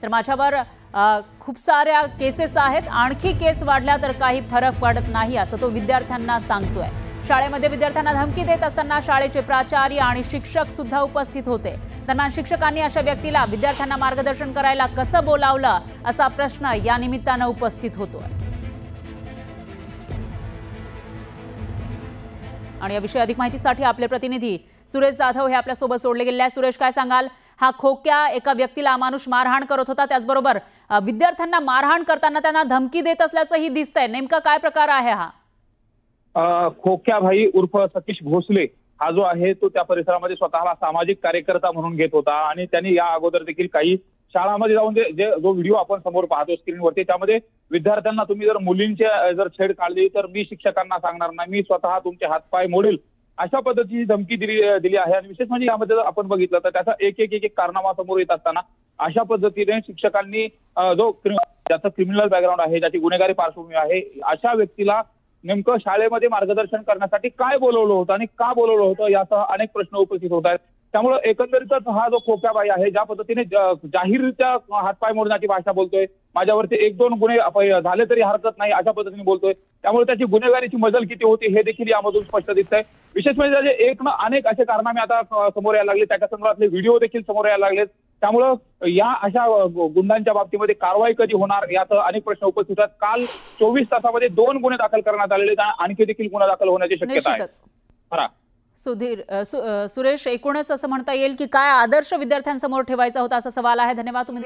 तर माझ्यावर खूप साऱ्या केसेस आहेत, आणखी केस वाढल्या तर काही फरक पडत नाही असं तो विद्यार्थ्यांना सांगतोय। शाळेमध्ये विद्यार्थ्यांना धमकी देत असताना शाळेचे प्राचार्य आणि शिक्षक सुद्धा उपस्थित होते। दरम्यान शिक्षकांनी अशा व्यक्तीला विद्यार्थ्यांना मार्गदर्शन करायला कसं बोलावलं असा प्रश्न या निमित्तानं उपस्थित होतोय। आणि याविषयी अधिक माहितीसाठी आपले प्रतिनिधी सुरेश जाधव हे आपल्या सोबत जोडले गेले आहेत। सुरेश, काय सांगाल? हा खोक्या एका व्यक्तीला माणूस मारहाण करत होता, त्याचबरोबर विद्यार्थ्यांना मारहाण करताना त्यांना धमकी देत असल्याचंही दिसतंय, नेमका काय प्रकार आहे हा? खोक्या भाई उर्फ सतीश भोसले हा जो आहे तो त्या परिसरामध्ये स्वतःला सामाजिक कार्यकर्ता म्हणून घेत होता आणि त्यांनी या अगोदर देखील काही शाळांमध्ये जाऊन जो व्हिडिओ आपण समोर पाहतो स्क्रीनवरती, त्यामध्ये विद्यार्थ्यांना तुम्ही जर मुलींची जर छेड काढली तर मी शिक्षकांना सांगणार नाही, मी स्वतः तुमचे हातपाय मोडील, अशा पद्धतीची धमकी दिली आहे। आणि विशेष म्हणजे यामध्ये जर आपण बघितलं तर त्याचा एक कारनामा समोर येत असताना अशा पद्धतीने शिक्षकांनी जो ज्याचं क्रिमिनल बॅकग्राऊंड आहे, ज्याची गुन्हेगारी पार्श्वभूमी आहे, अशा व्यक्तीला नेमकं शाळेमध्ये मार्गदर्शन करण्यासाठी काय बोलवलं होतं आणि का बोलवलं होतं यासह अनेक प्रश्न उपस्थित होत आहेत। त्यामुळे एकंदरीतच हा जो खोक्याबाई आहे ज्या पद्धतीने जाहीररित्या हातपाय मोडण्याची भाषा बोलतोय, माझ्यावरती 1-2 गुन्हे झाले तरी हरकत नाही अशा पद्धतीने बोलतोय, त्यामुळे त्याची गुन्हेगारीची मजल किती होती हे देखील यामधून स्पष्ट दिसतंय। विशेष म्हणजे एक ना अनेक असे कारनामे आता समोर यायला लागले, त्याच्या संदर्भातले व्हिडिओ देखील समोर यायला लागलेत। त्यामुळं या अशा गुंडांच्या बाबतीमध्ये कारवाई कधी होणार यात अनेक प्रश्न उपस्थित आहेत। काल 24 तासामध्ये 2 गुन्हे दाखल करण्यात आलेले, आणखी देखील गुन्हा दाखल होण्याची शक्यता आहे। सुरेश, एकूणच असं म्हणता येईल की काय आदर्श विद्यार्थ्यांसमोर ठेवायचा होता असा सवाल आहे। धन्यवाद तुम्ही।